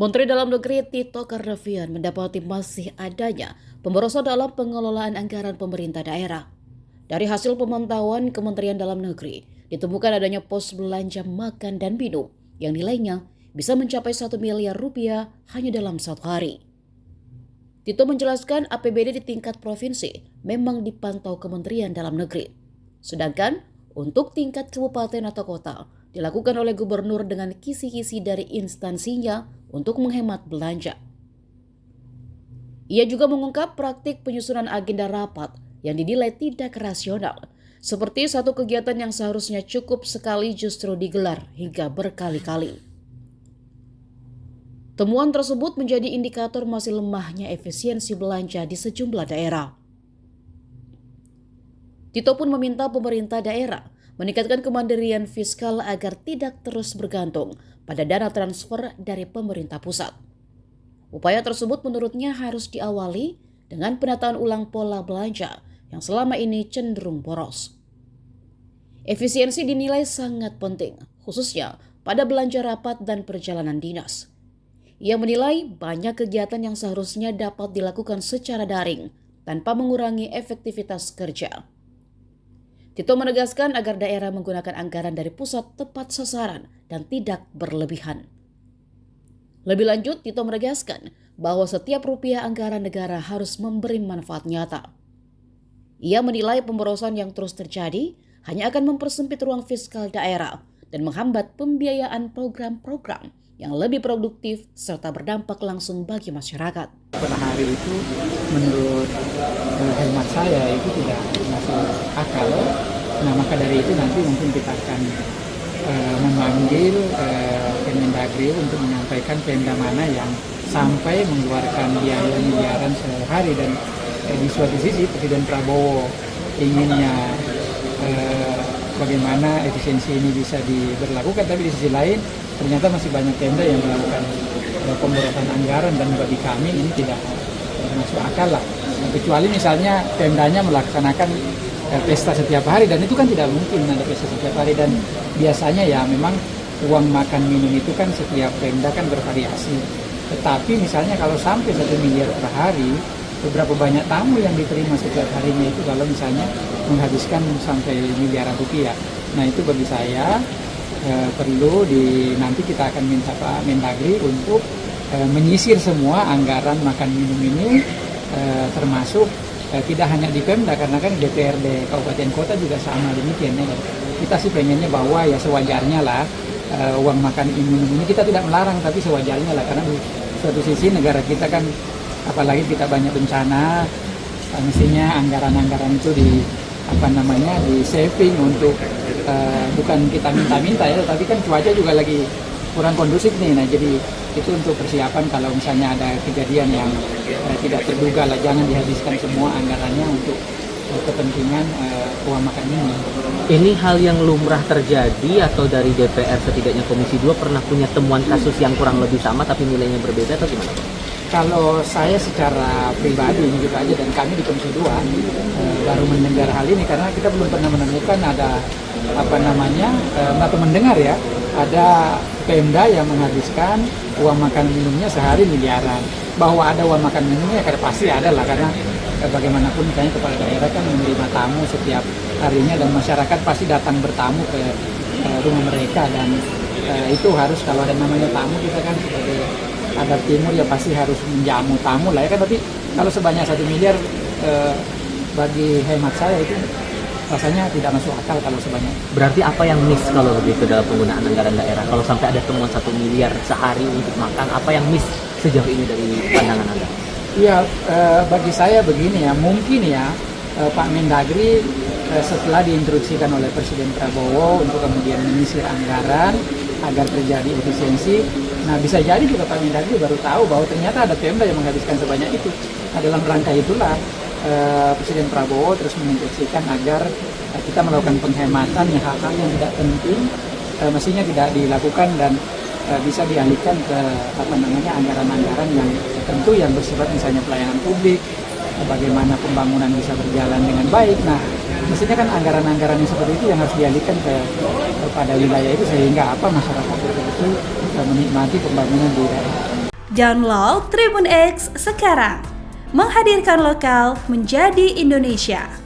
Menteri Dalam Negeri Tito Karnavian mendapati masih adanya pemborosan dalam pengelolaan anggaran pemerintah daerah. Dari hasil pemantauan Kementerian Dalam Negeri, ditemukan adanya pos belanja makan dan minum yang nilainya bisa mencapai 1 miliar rupiah hanya dalam satu hari. Tito menjelaskan APBD di tingkat provinsi memang dipantau Kementerian Dalam Negeri. Sedangkan untuk tingkat kabupaten atau kota dilakukan oleh gubernur dengan kisi-kisi dari instansinya untuk menghemat belanja. Ia juga mengungkap praktik penyusunan agenda rapat yang dinilai tidak rasional, seperti satu kegiatan yang seharusnya cukup sekali justru digelar hingga berkali-kali. Temuan tersebut menjadi indikator masih lemahnya efisiensi belanja di sejumlah daerah. Tito pun meminta pemerintah daerah meningkatkan kemandirian fiskal agar tidak terus bergantung pada dana transfer dari pemerintah pusat. Upaya tersebut menurutnya harus diawali dengan penataan ulang pola belanja yang selama ini cenderung boros. Efisiensi dinilai sangat penting, khususnya pada belanja rapat dan perjalanan dinas. Ia menilai banyak kegiatan yang seharusnya dapat dilakukan secara daring tanpa mengurangi efektivitas kerja. Tito menegaskan agar daerah menggunakan anggaran dari pusat tepat sasaran dan tidak berlebihan. Lebih lanjut, Tito menegaskan bahwa setiap rupiah anggaran negara harus memberi manfaat nyata. Ia menilai pemborosan yang terus terjadi hanya akan mempersempit ruang fiskal daerah dan menghambat pembiayaan program-program yang lebih produktif serta berdampak langsung bagi masyarakat. Per hari itu menurut hemat saya itu tidak masuk akal. Nah maka dari itu nanti mungkin kita akan memanggil Kemendagri untuk menyampaikan Pemda mana yang sampai mengeluarkan biaya miliaran sehari, dan di suatu sisi Presiden Prabowo inginnya bagaimana efisiensi ini bisa diberlakukan, tapi di sisi lain ternyata masih banyak Pemda yang melakukan pemborosan anggaran, dan bagi kami ini tidak masuk akal lah. Kecuali misalnya Pemdanya melaksanakan pesta setiap hari, dan itu kan tidak mungkin ada pesta setiap hari, dan biasanya ya memang uang makan minum itu kan setiap Pemda kan bervariasi. Tetapi misalnya kalau sampai 1 miliar per hari, beberapa banyak tamu yang diterima setiap harinya itu kalau misalnya menghabiskan sampai miliaran rupiah. Nah itu bagi saya perlu nanti kita akan minta Pak Mendagri untuk menyisir semua anggaran makan minum ini, termasuk tidak hanya di Pemda, karena kan DPRD kabupaten kota juga sama demikian ya. Kita sih pengennya bahwa ya sewajarnya lah uang makan minum ini kita tidak melarang, tapi sewajarnya lah, karena di suatu sisi negara kita kan apalagi kita banyak bencana, mestinya anggaran-anggaran itu di saving untuk bukan kita minta-minta ya, tapi kan cuaca juga lagi kurang kondusif nih. Nah jadi itu untuk persiapan kalau misalnya ada kejadian yang tidak terduga lah, jangan dihabiskan semua anggarannya untuk kepentingan uang makan minum. Ini hal yang lumrah terjadi atau dari DPR setidaknya Komisi 2 pernah punya temuan kasus yang kurang lebih sama tapi nilainya berbeda atau gimana? Kalau saya secara pribadi ini gitu aja, dan kami di Komisi 2 baru mendengar hal ini karena kita belum pernah menemukan ada atau mendengar ya ada Pemda yang menghabiskan uang makan minumnya sehari miliaran. Bahwa ada uang makan minumnya karena pasti ada lah, karena bagaimanapun misalnya kepala daerah kan menerima tamu setiap harinya, dan masyarakat pasti datang bertamu ke rumah mereka, dan itu harus kalau ada namanya tamu kita kan sebagai adat timur ya pasti harus menjamu tamu lah ya kan. Tapi kalau sebanyak 1 miliar bagi hemat saya itu rasanya tidak masuk akal kalau sebanyak. Berarti apa yang miss kalau begitu dalam penggunaan anggaran daerah? Kalau sampai ada temuan 1 miliar sehari untuk makan, apa yang miss sejauh ini dari pandangan Anda? Iya, bagi saya begini ya, mungkin ya Pak Mendagri setelah diinstruksikan oleh Presiden Prabowo untuk kemudian menyisir anggaran agar terjadi efisiensi, nah bisa jadi juga Pak Mendagri baru tahu bahwa ternyata ada Pemda yang menghabiskan sebanyak itu. Nah dalam rangka itulah Presiden Prabowo terus menginstruksikan agar kita melakukan penghematan yang hal-hal yang tidak penting mestinya tidak dilakukan, dan bisa dialihkan ke anggaran-anggaran yang tentu yang bersifat misalnya pelayanan publik, bagaimana pembangunan bisa berjalan dengan baik. Nah mestinya kan anggaran-anggaran yang seperti itu yang harus dialihkan kepada wilayah itu, sehingga masyarakat betul-betul menikmati pembangunan di daerah. Download Tribun X sekarang. Menghadirkan lokal menjadi Indonesia.